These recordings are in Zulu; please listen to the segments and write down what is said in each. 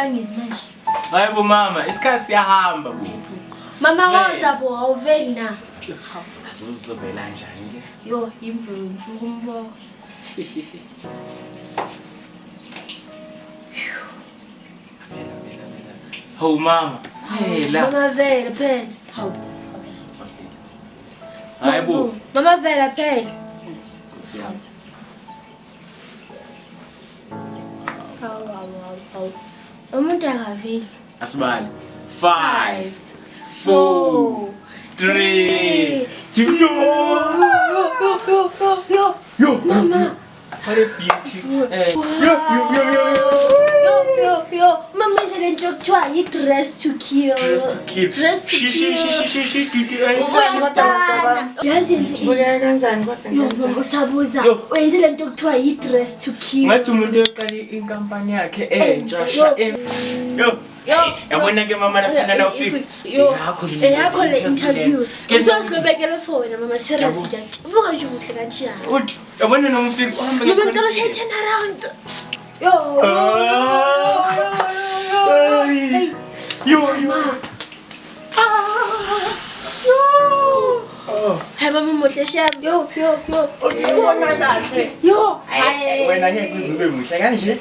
angizi manje. Hayibo mama, isikhathi siyahamba bo. Mama waza bo awuveli na. Asizovela kanjani ke? Yo, imbro ngifuna umbona. Vela. Hawu mama. Phela. Mama vela phela. Hawu. Hayibo. Mama vela phela. Nkosi yami. Hawu. Umuntu akaveli. Asibali. 5 4 3 2 Yo mama. What a beauty. Yo. Mama said it's doctor, you dress to kill. Dress to kill. Yazi Buya kanjani kodwa Yo, usabuza. Wenze le nto kuthiwa yi dress to kill. Ngathi umuntu eqala inkampani yakhe entsha. Yo. Yabona ke mama lapha na ufika. Yakho le interview. Usosikubekele for wena mama serious nje. Buka nje uhle kanjani. Uthi yabona nomfika uhamba Mama ngicela shay turn around. Yo. Hey mama muhle shami. Yo. Ubona kahle. Yo. Wena ngeke uzube muhle kanje.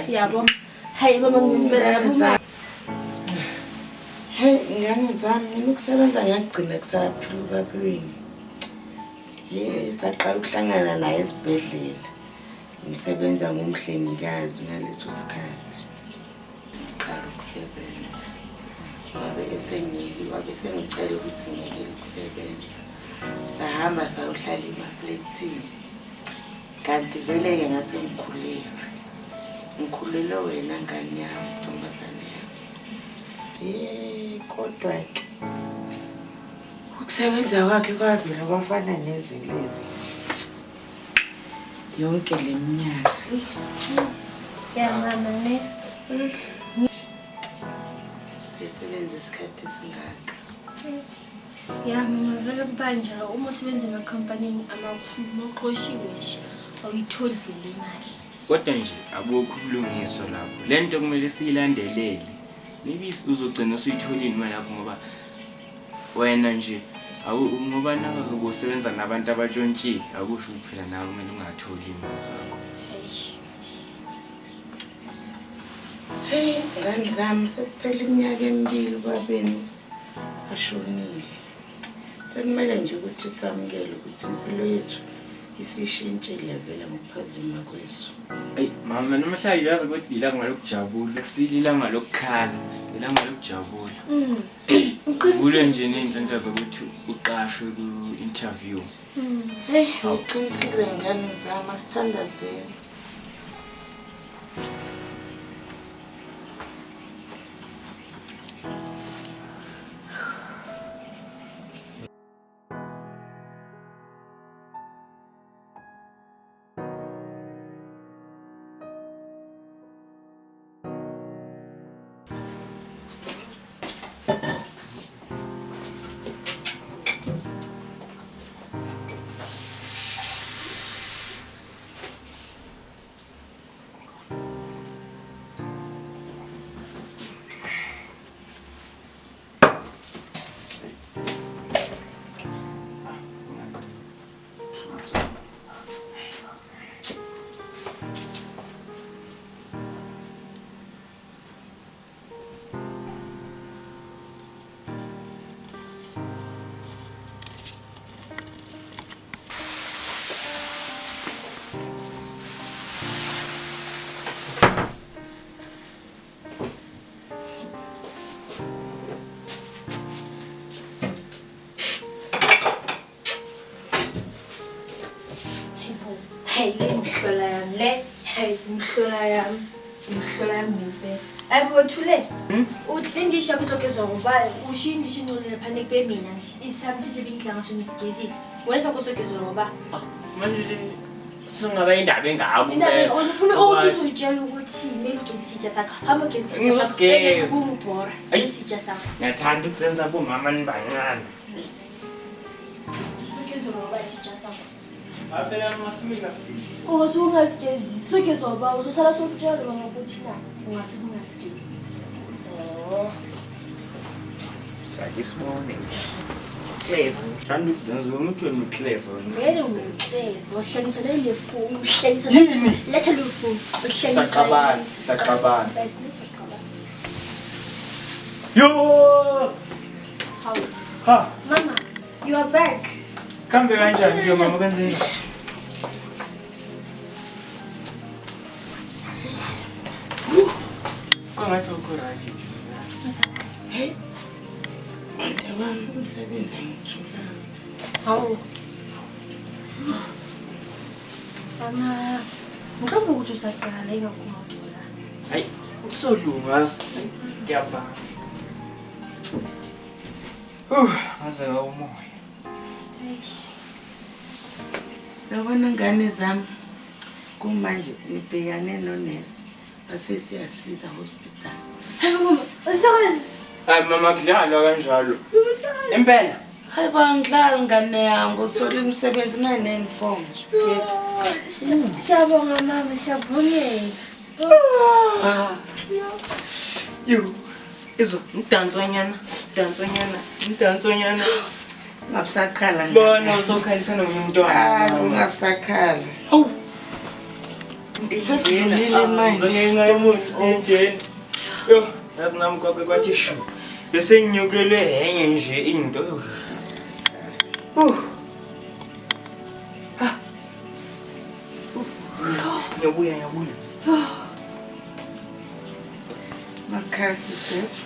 Yabo. Hey mama ngimbela lapha. Hey ngane zami mina ukusebenza ngiyagcina kusaphila kaphini. Saqala ukuhlangana naye esibhedlela. Ngisebenza ngumhlengikazi ngaleso sikhathi. Qala ukusebenza. Wabe sengicela ukuthi ngeke ukusebenza. Sahamba sayohlala emafletini. Kanti vele ke ngase ngikhulelwe wena ngane yami ntombazane yami. Kodwa ke ukusebenza kwakhe kwavela kwafana nezelezi yonke leminyaka. Ya mama ne. Sisebenza isikhathi singaka. Ya mama vele kubanje la uma usebenza emakhampanini amakhulu oqoshiwe nje awuyitholi vele imali. Kodwa nje akukho ubulungiso lapho. Lento kumele siyilandelele. Maybe uzogcina usuyitholini imali yakho ngoba wena nje ngoba nawe ubusebenza nabantu abatshontshile akusho phela nawe kumele ungatholi imali zakho. Hey ngani zami sekuphela iminyaka emibili babeni ashonile. Sekumele nje ukuthi samukele ukuthi impilo yethu isishintshile vele ngokuphazima kweso. Hey mama noma hlali yazi ukuthi ilanga lokujabula kusililanga lokukhala ilanga lokujabula. Ukule nje nezinto zokuthi uqashwe ku interview. Hey uqinisile ngane zami asithandazeni. Hey, mhlola yami le. Hey, mhlola yami ngempela. Ayibo thule. Uthi ndisha kuzokezwa ngoba ushindisha ngole phane kube mina isami sithi bindla ngasona isigezile. Wena sakusokezwa ngoba. Manje singaba indaba engabo Indaba ufuna uthi uzotshela ukuthi kumele ugeze isitsha sakho. Hamba ugeze isitsha sakho. Eke kungibhora isitsha sakho. Ngiyathanda ukusenza bomama nibancane. Usokezwa ngoba isitsha sakho. Phela masuke ngasigezi. Ungasuke ungasigezi. Suke zoba uzosala somtshalo mama ukuthi na ungasuke ungasigezi. Sake sibone. Clever. Uthanda ukuzenza umuntu wena uclever. Vele ungclever. Uhlekisa le phone, uhlekisa. Yini? Letha le phone. Uhlekisa. Saqabana. Best nisaqabana. Yo! How? Ha, Mama, you are back. kambe kanjani ke mama kenzeni? Kwangathi ukho right nje. Hey. Bantwana umsebenzi angithulanga. Hawu. Mama, mhlawumbe ukuthi usaqala ingakhuma uthola. Hayi, usolunga ngiyabanga. Ngaze umoya. Eish. Yabona ngane zami kumanje ngibhekane nonesi asesiyasiza hospital. Hayi mama, usawazi. Hayi mama kudlalwa kanjalo. Impela. Hayi bangidlali ngane yangu uthola umsebenzi ngane-uniform nje. Siyabonga mama, siyabongela. Yo. Izo mdansonyana. Ngabusakhala ngane. Bona uzokhalisana nomntwana. Ungabusakhala. Hawu. Isedlulile manje. Yo, yazi nami kwakhe kwathi shu. Bese nginyukelwe henye nje into. Ngiyabuya. Makhala sisizwe.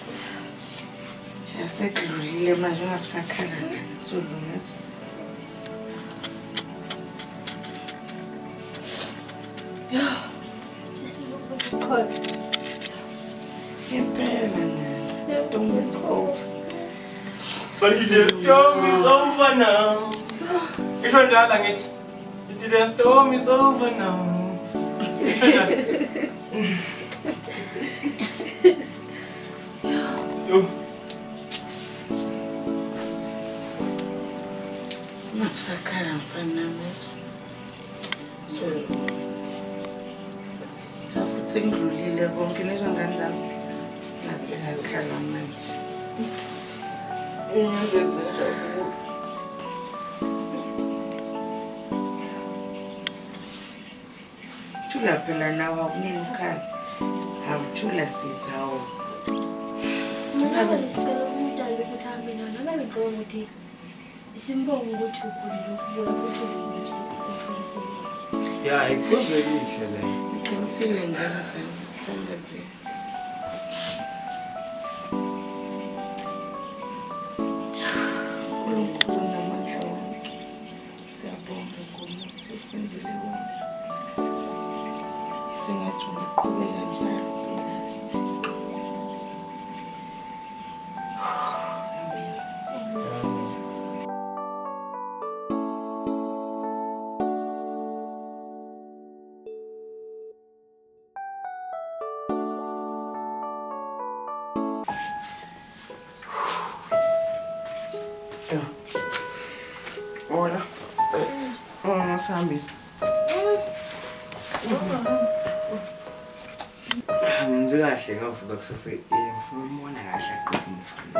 Yasedlulile manje ungabusakhala ngane. Solungeza. Impela ngane. The storm is over. But the storm is over now. Isho njalo ngithi. The storm is over now. Isho njalo. Yo. Ngabusakhala mfana nami. Futhi ngidlulile konke lezo ngane zami. Ngabusakhala manje. Thula phela nawe akunini ukhala. Awuthula sizawo. Mama lesicela umntana ukuthi ahambe nawo noma ngicela ukuthi simbonge ukuthi ukhulile ukubuya futhi umsebenzi. Ya, iphuze lihle le. Ngiqinisile ngane zami sithandazile. uNkulunkulu namandla wonke. Siyabonga ngomusa usenzile wona. Sengathi ungaqhubeka njalo nathi Thixo. Amen. Hola. Sambi. Ngenze kahle ngavuka kusase ngifuna ukubona kahle aqinile mfana.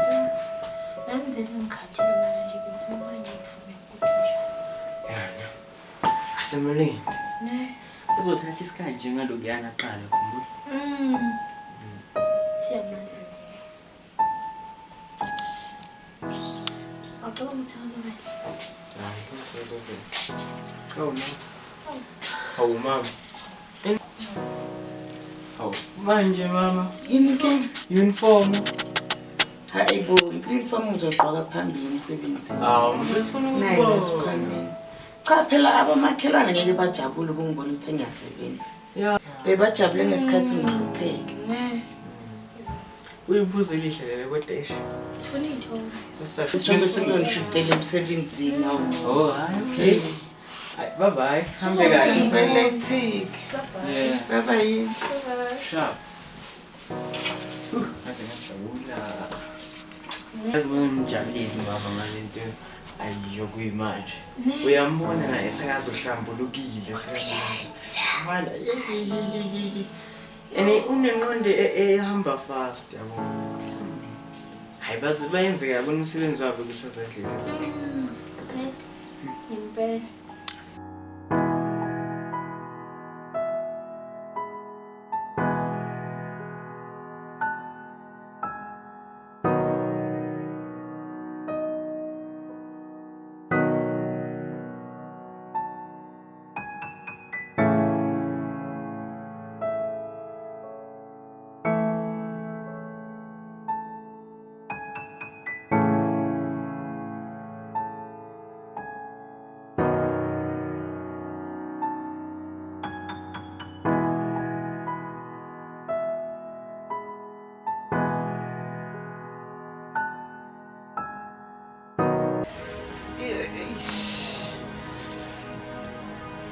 Nami vele ngikhathele manje nje ngifuna ukubona ngiyifume ukuthi njani. Yana. Asemeleni. Ne. Uzothatha isikhathi njengalokuyana aqala khumbula. Siyamazi. Saqala ukuthi azobe. Hayi, kusazovela. Oh no. Hawu mama. Hawu manje mama. Yini ke? Uniform. Hayibo, uniform uzogqoka phambili emsebenzini. Besifuna Nayi lesikhwameni. Cha phela abamakhelwane ngeke bajabule ukungibona ukuthi ngiyasebenza. Ya. Bebajabule ngesikhathi ngihlupheke. Uyiphuze lihle lele kwetesha. Sifuna iy'thombe. Uthombe sengiyonishudela emsebenzini awu. Oh, hayi okay. Bye bye. Hambe kahle. Ngibelethike. Yeah. Baba yini? Sharp. Ngaze ngajabula. Yazi ngijabulile baba ngalento ayiyo kuyimanje uyambona naye sekazohlambulukile manje ene unenqonde ehamba fast yabo hayi bayenze yabona umsebenzi wabo kusazadlile impela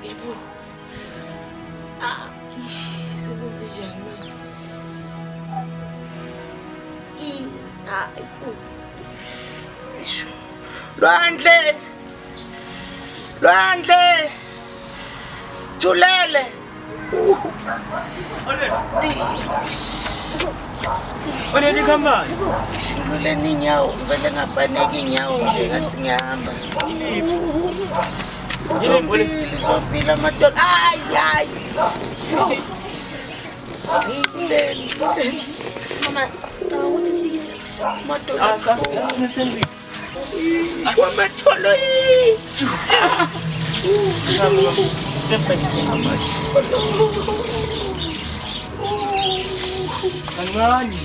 Ibu. Sebenzijani manje? Lwandle! Lwandle! Julele! Oneni khambani Shilule ninyawo, ngivele ngafaneki inyawo nje ngathi ngiyahamba. Zombili amadoda. Ay! mama ukuthi sikise Madoda. sasini Shwamatolo kancane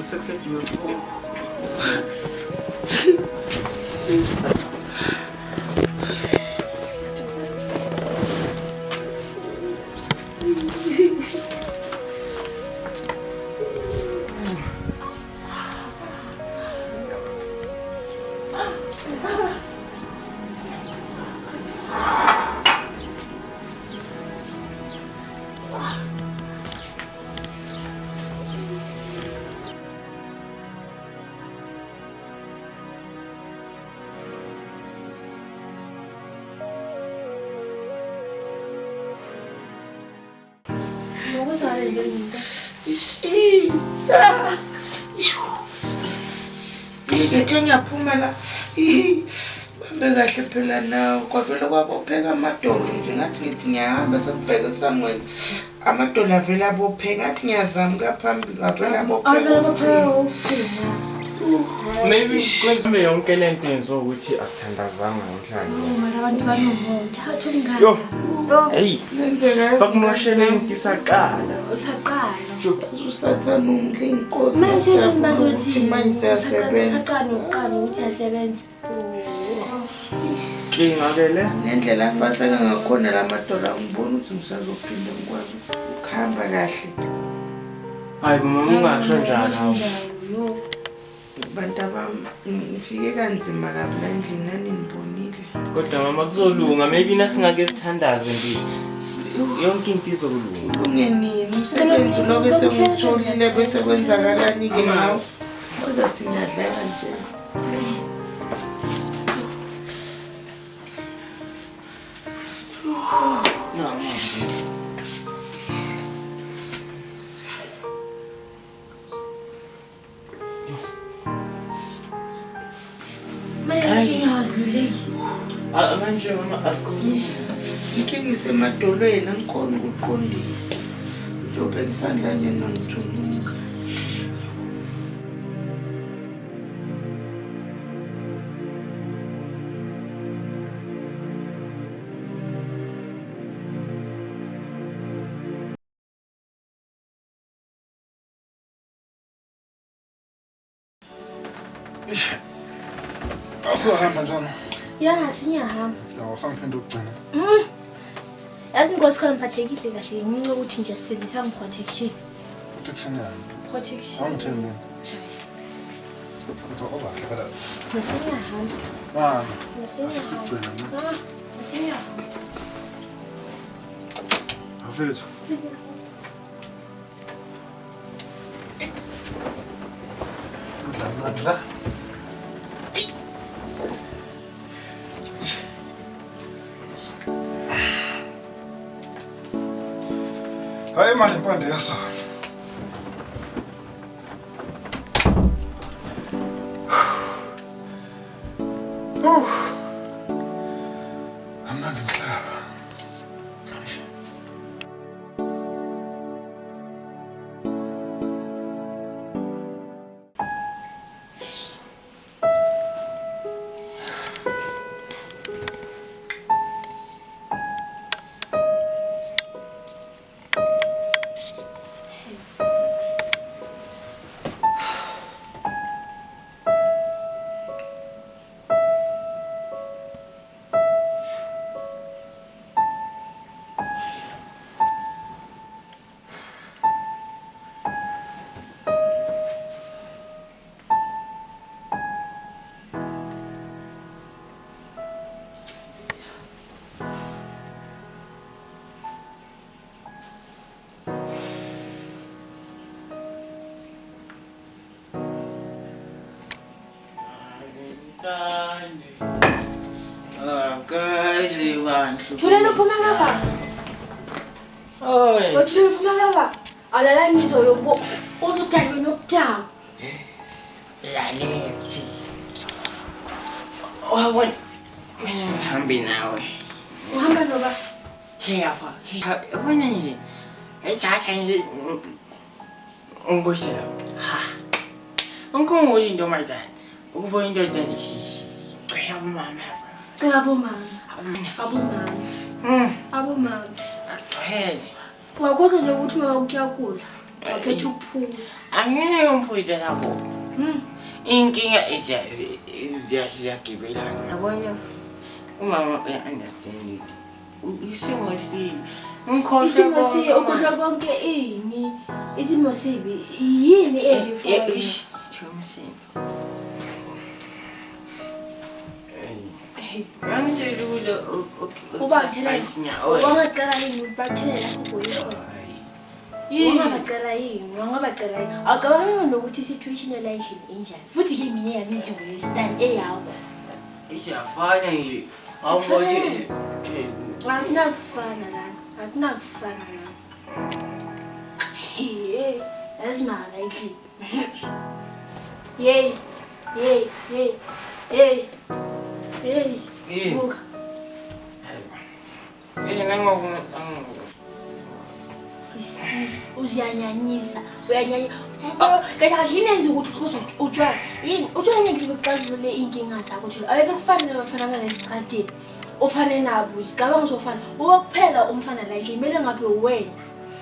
Success. Ngithe ngiyaphuma la. Bambe kahle phela nawe. Kwavele kwabopheka amadolo nje ngathi ngithi ngiyahamba sekubheka esangweni. Amadolo avela abopheka ngathi ngiyazama kaphambili avela abopheka. Maybe kwenziwe yonke lento yenzo ukuthi asithandazanga namhlanje. mara abantu banomuntu hathu ngani Yo. Hey, Lenzeka bakumoshele into isaqala. usaqala usathana umdle inkosi. manje senzeni bazothi manje siyasebenza. usaqala nokuqala ukuthi asebenze Ngingakele Ngendlela afaseka ngakhona lamadola ngibona ukuthi ngisazophinda ngikwazi ukuhamba kahle. hayi mama ungasho njalo. yo Bantu abami ngifike kanzima kabi la endlini nanibonile. Kodwa mama kuzolunga maybe nasingake sithandaze nje. Yonke into izolunga. Ungenini umsebenzi lo bese ngitholile bese kwenzakalani ke ngawo. Ozathi ngiyadlala nje. No, mama. Manje mama asikhona. Inkinga isemadolweni angikhona ukuqondisa. Ngiyobheka isandla nje nangijuluka. Awusuhamba njalo? Ya, siyahamba. Yaw, sangiphinda ukugcina. Yazi inkosi khona ngiphathekile kahle nginqe ukuthi nje sisebenzisa protection. Protection yani. Protection. Awungitsheli mina. Uthi obahle phela. Masiyahamba. Mama. Masiyahamba. Asikugcina. Masiyahamba. Afethu. Udla la. Hayi manje impande yasona. Amnandi mhlaba. Thulelo phuma ngapha. Oy. Wathulelo phuma ngapha. Alala ngizolo uzudalwe nokudaba. Lalethi. Wabona. Mina ngihambe nawe. Uhamba noba? Siyafa. Yabona nje. Ayithatha nje ungibuyisela. Ha. Unkongo into manje. Ukuba indoda nje. Cela mama. Cela bomama. Abomama. Abomama. Akuhele. Wakhohlwa nje ukuthi mama ukuyakula. Wakhetha ukuphuza. Angene umphuze lapho. Inkinga ziyagibela. Yabona umama uya-understand it. Isimo sibi. Isimo sibi ukhohlwa konke ini. Isimo sibi yini ebi for you? Thomsini. Ngangitshela ukulo ubathela. Wangacela yini ubathela lapho boyo? Wangabacela yini? Wangabacela yini? Akabanga nokuthi situationalization injani. Futhi ke mina yabiziwe lestan eyakho. Isiyafana nje. Awubothi Akunakufana la. Akunakufana la. Hey, asma like. Yey. Buka. Isisi uziyanyanyisa. Uyanyanyisa. Kanti yini ukuthi uphuza utshwala? Yini? Utshwala ngeke sibe kuxazulule inkinga zakho utshwala. Ayeke kufanele abafana abasestradini. Ufane nabo, ngicabanga uzofana. Ukuphela umfana la nje kumele ngabe wena.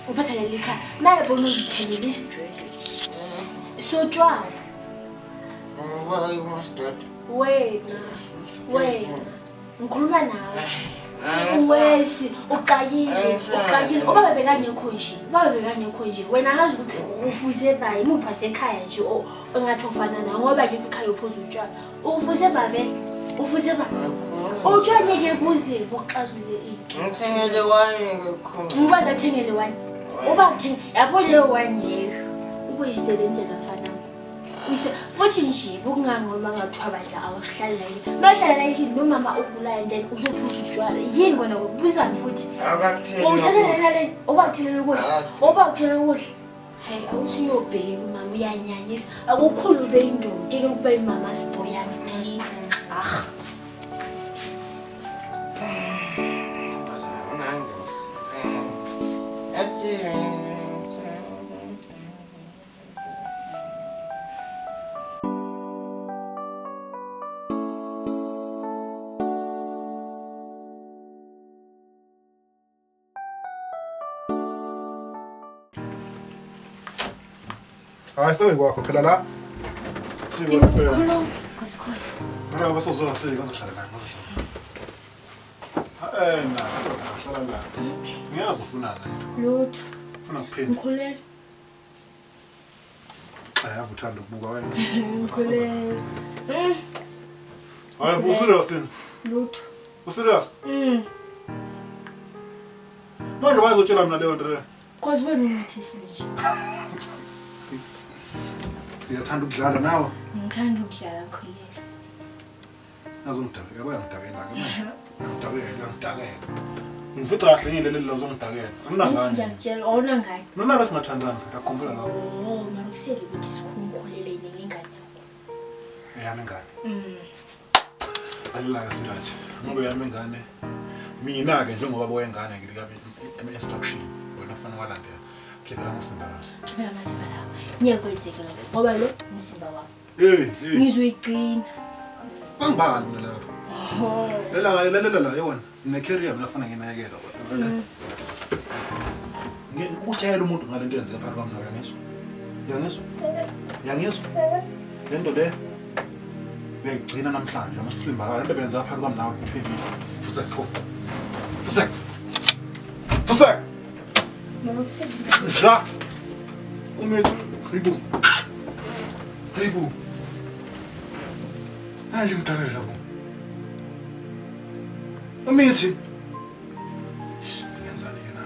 Uphathelele ekhaya. Maye bona uziphelele isibheke. Sotshwala. Why you must do it? Wena. Ngikhuluma nawe. Wesi uqayile. Ubaba bekangekho nje. Wena ngazi ukuthi ufuze bayi mupha sekhaya nje ongathi ufana nawe ngoba ngeke ekhaya uphuza utshwala. Ufuze ba vele. Ufuze ba. Utshwala ngeke kuze bokuxazule inkinga. Ngithengele wani ngekho. Ngoba ngathengele wani. Uba ngithenga yabo leyo wani leyo. Ukuyisebenzela mfana. Futhi nje bokungangoma ngathiwa badla awuhlali la yini. Bahlala la yini nomama ogulayo then uzophuza utshwala. Yini kona kubuzani futhi? Ubuthelela ubakuthelela ukudla. Hey, awusiyobheka mama uyanyanyisa. Akukhulu beyindoda ke kuba imama sibhoyana thi. Hayi sekwakho phela la. Kholo ngosikhona. Mara basozofika bazohlala la bazohlala. Na hlala la. Ngiyazi ufunana nje. Lutho. Ufuna kuphila. Ngikhulela. Hayi uthanda ukubuka wena. Ngikhulela. Hayi userious yini? Lutho. Userious? Manje wazotshela mina leyo nto leyo. Cause wena ungathesile nje. Uyathanda ukudlala nawe? Ngithanda ukudlala ngikhulela. Azongidabeka bayangidabela ke. Ngidabela. Ngifica kahle ngile leli lozongidabela. Anginangani. Ngiyakutshela awuna ngani. Nona bese ngathandana ngakukhumbula lapho. Oh, mara kusele ukuthi sikhululele nengane yakho. Eyami ingane. Alila ke singathi. Ngoba yami ingane. Mina ke njengoba boyengane ngilika instruction. Wena ufana walandela. Khipela amasimba la. Khipela amasimba la. Ngiyakwenzeka lokho ngoba lo umsimba wami. Ngizoyiqina. Kwangibani mina lapho? Lela yona. Ne-career mina kufanele nginakekela. Ukutshela umuntu ngalento yenzeka phakathi kwami nawe yangizwa. Lento le uyayigcina namhlanje amasimba la lento benza phakathi kwami nawe iphelile. Fusek. Mara kusele. Ja. Umethu Hayibu. Hayi ngidakela bo. Umithi. Ngenzani ke na?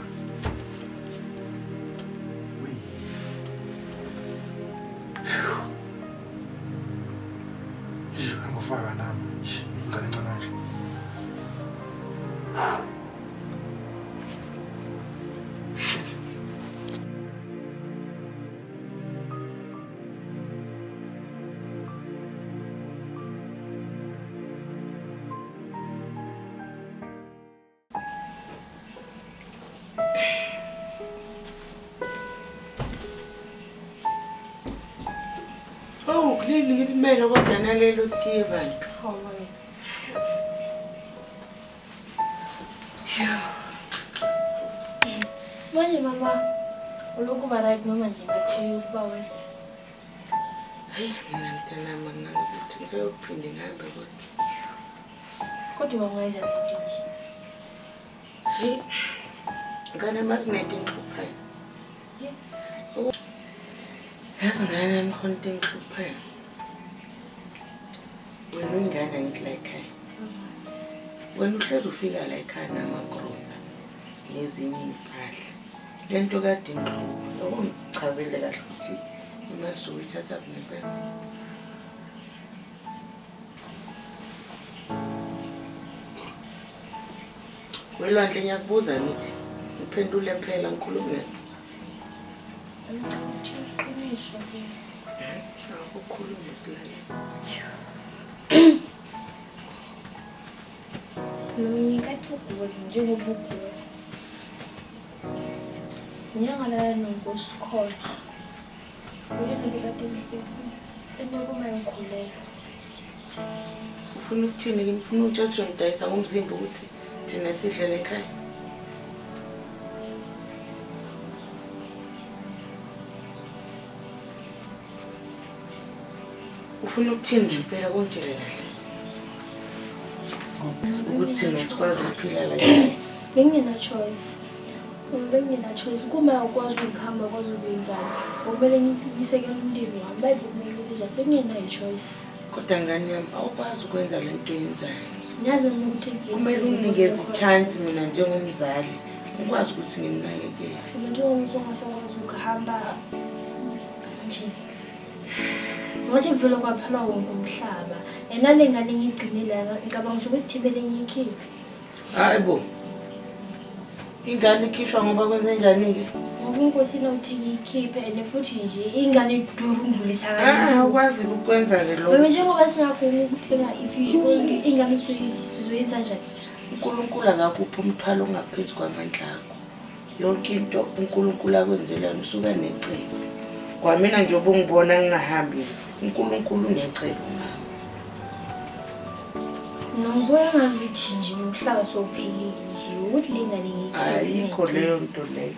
Angifaka nami. Ingane encane nje. Oh, kulini ngithi kumele kodwa nalelo tiye bantu. Hayi. Manje mama ulokhu ba right noma nje ngathi ukuba wese. Hayi, mina mntanami angazi ukuthi ngizophinde ngihambe Kodwa ungayeza into nje. Hayi. Ngane masinete ngixuphayo. Yazi ngane ngikhonto ngixuphayo. Wena ingane ngithi la ekhaya. Wena uhlezi ufika la ekhaya namagroza nezinye impahla. Lento kade ngixupha. Lokho ngichazele kahle ukuthi imali soyithatha ngempela. Welwandle ngiyakubuza ngithi uphendule phela ngikhulume. Uqinisho ke. Akukhulume silale. Mina ngikathukulo njengobukhulu. Ngiyangalala nonkosikhona. Uyena bekade ngifisi. Enokuma ngikhulela. Ufuna ukuthini ke ngifuna utshatsho ngidayisa ngomzimba ukuthi thina sidlele ekhaya. Ufuna ukuthini ngempela konjele kahle. Ukuthi ngesikwazi ukuphila la ekhaya. Bengina choice. Bengina choice kuma ukwazi ukuhamba kwazi ukwenzana. Kumele ngisekele umndeni wami bayibukumele nje bengina choice. Kodwa ngani yami awukwazi ukwenza lento yenzayo. Ngiyazi ukuthi Kumele unikeze i-chance mina njengomzali ukwazi ukuthi ngimnakekele. Njengomuntu ongasakwazi ukuhamba nje. Ngathi vele kwaphela wonke umhlaba. Enale ngane ngigcinile la ngicabanga ukuthi thibele ngiyikhiphe. Hayibo. Ingane ikhishwa ngoba kwenze njani ke? Ngoba inkosi nokuthi ngiyikhiphe and futhi nje ingane iduru ngidlulisa kanjani. Awukwazi ukwenza ke lokho. Bebe njengoba singakhona ukuthenga i-visual ingane sizoyenza njani? uNkulunkulu akakuphi umthwalo ongaphezulu kwamandla akho. Yonke into uNkulunkulu akwenzela usuka necebo. Kwamina nje obungibona ngingahambi uNkulunkulu necebo mama. Ngibona ngazi ukuthi nje umhlaba sowuphelile nje ukuthi lengane ngiyikhiphe. Ayikho leyo nto leyo.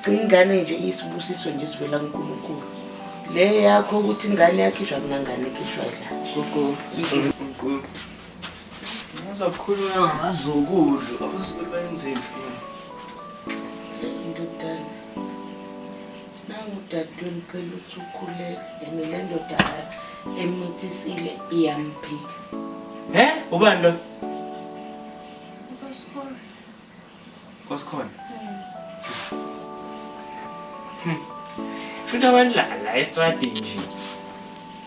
Ingane nje isibusiso nje sivela kuNkulunkulu. Le yakho ukuthi ingane yakhishwa kunangane ekhishwa la. Gogo, gogo. Uzakhuluma ngabazukulu, abazukulu bayenzeni mfana? Indodana. Nangu dadweni phela uthi ukhulele, and le ndoda emithisile iyamphika. Ubani lo? Ubasikole. Kosikhona. Shuthi abantu la estradini nje.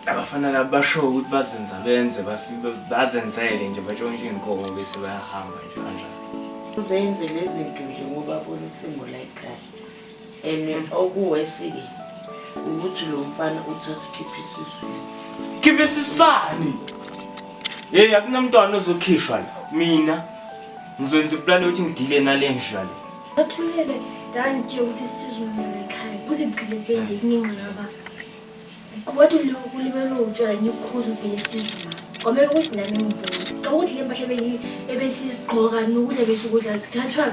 Abafana laba basho ukuthi bazenza benze bafike bazenzele nje batshontshe inkomo bese bayahamba nje kanjalo. Uzenze lezi zinto nje ngoba abona isimo la ekhaya. And okuwesike ukuthi lo mfana uthi asikhiphe isizwe. Khiphe sisani? Akunamntwana ozokhishwa la. Mina ngizwenza iplan ukuthi ngidile nale njalo. Bathulele danje ukuthi sizumele ekhaya. Kuzigcile benje ngingqaba. Kubathi ukulibela utshela ngikhuza uvele sizuma. Kwamele ukuthi nami ngibone. Ukuthi le mpahla ebesizigqoka nokudla besukudla thathwa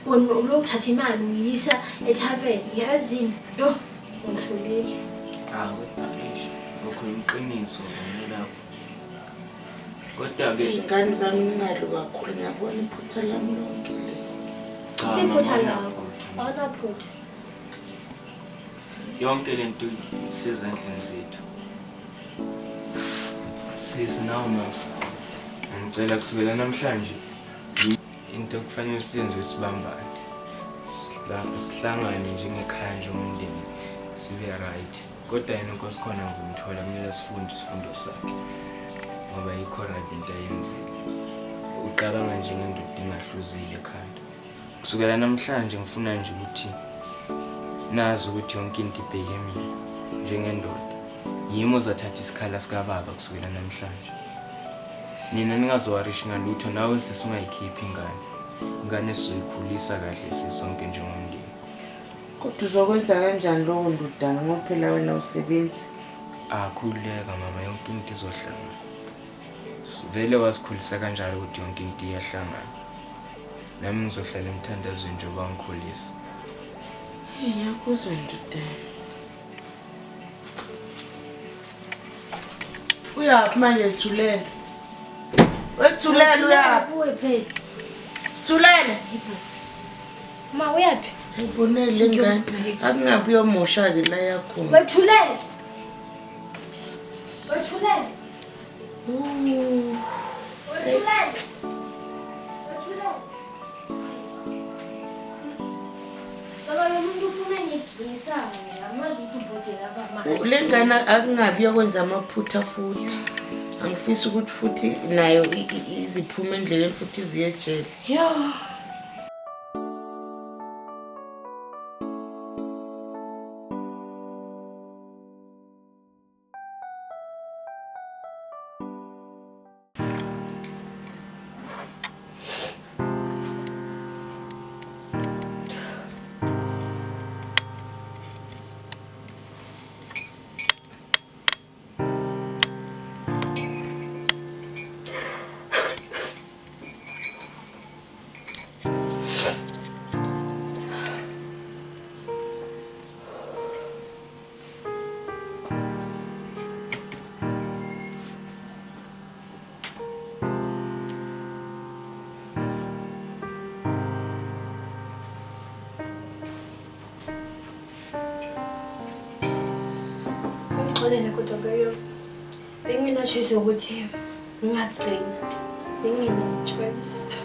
wona lokuthatha imali uyisa ethaveni. Yazini yo ngidlulile. Kodwa-ke ngokho iqiniso lapho. Kodwa-ke iy'ngane zami ningadli kakhulu ngiyabona iphutha lami lonke leli. Siphutha lakho. Awunaphutha. Yonke lento isezandleni zethu. Sisi nawe mama. Ngicela kusukela namhlanje into okufanele siyenze ukuthi sibambane. Sihlangane njengekhaya njengomndeni sibe right. Kodwa yena Nkosikhona ngizomthola kumele sifunde isifundo sakhe. Ngoba yikho right into ayenzile. Uqabanga njengendoda engahluzile ekhanda. Kusukela namhlanje ngifuna nje ukuthi nazi ukuthi yonke into ibheke mina njengendoda. Yimi ozathatha isikhala sikababa kusukela namhlanje. Nina ningazowarisha ngalutho nawe sesungayikhiphi ingane. Ingane sizoyikhulisa kahle sisonke njengomndeni. Kodwa uzokwenza kanjani lowo ndodana ngoba phela wena usebenzi? Khululeka mama, yonke into izohlangana. Vele wasikhulisa kanjalo ukuthi yonke into iyahlangana. Nami ngizohlala emthandazweni njengoba ngikhulisa. Ngiyakuzwa ndodana. Uyaphi manje Thulele? Wethulele uyaphi? Uwe phela. Thulele. Ma uyaphi? Ngibonele ingane. Akungabi uyomosha-ke la yakhona. Wethulele. Wethulele. Wethulele. Wethulele. Baba lo muntu ufuna ngigisa amazi ukuthi ubode laba Le ngane akungabi uyokwenza amaphutha futhi. Angifisi ukuthi futhi nayo iziphuma endleleni futhi iziye ejele. Yo. Ngixolele kodwa ngayo. Benginatshisa ukuthi ngingagcina. Benginatshisa.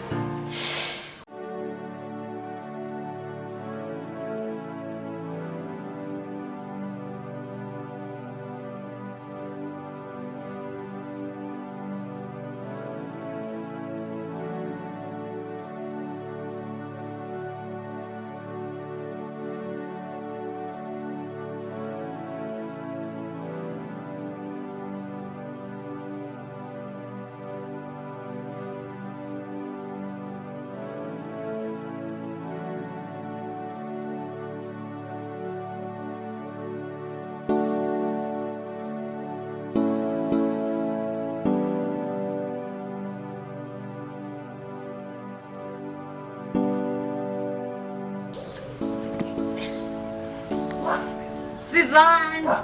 Sizana.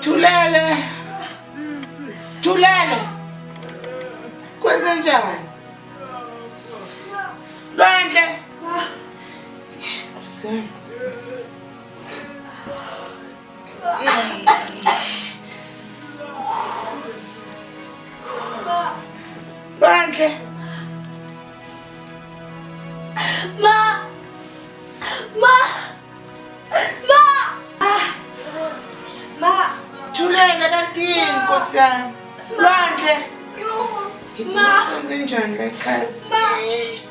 Thulele. Thulele. Kwenze njani? Lwandle. Kusem. Lwandle. Ma. Thulele kanti Nkosi yami. Lwandle. Ma. Kwenze njani la ekhaya? Ma.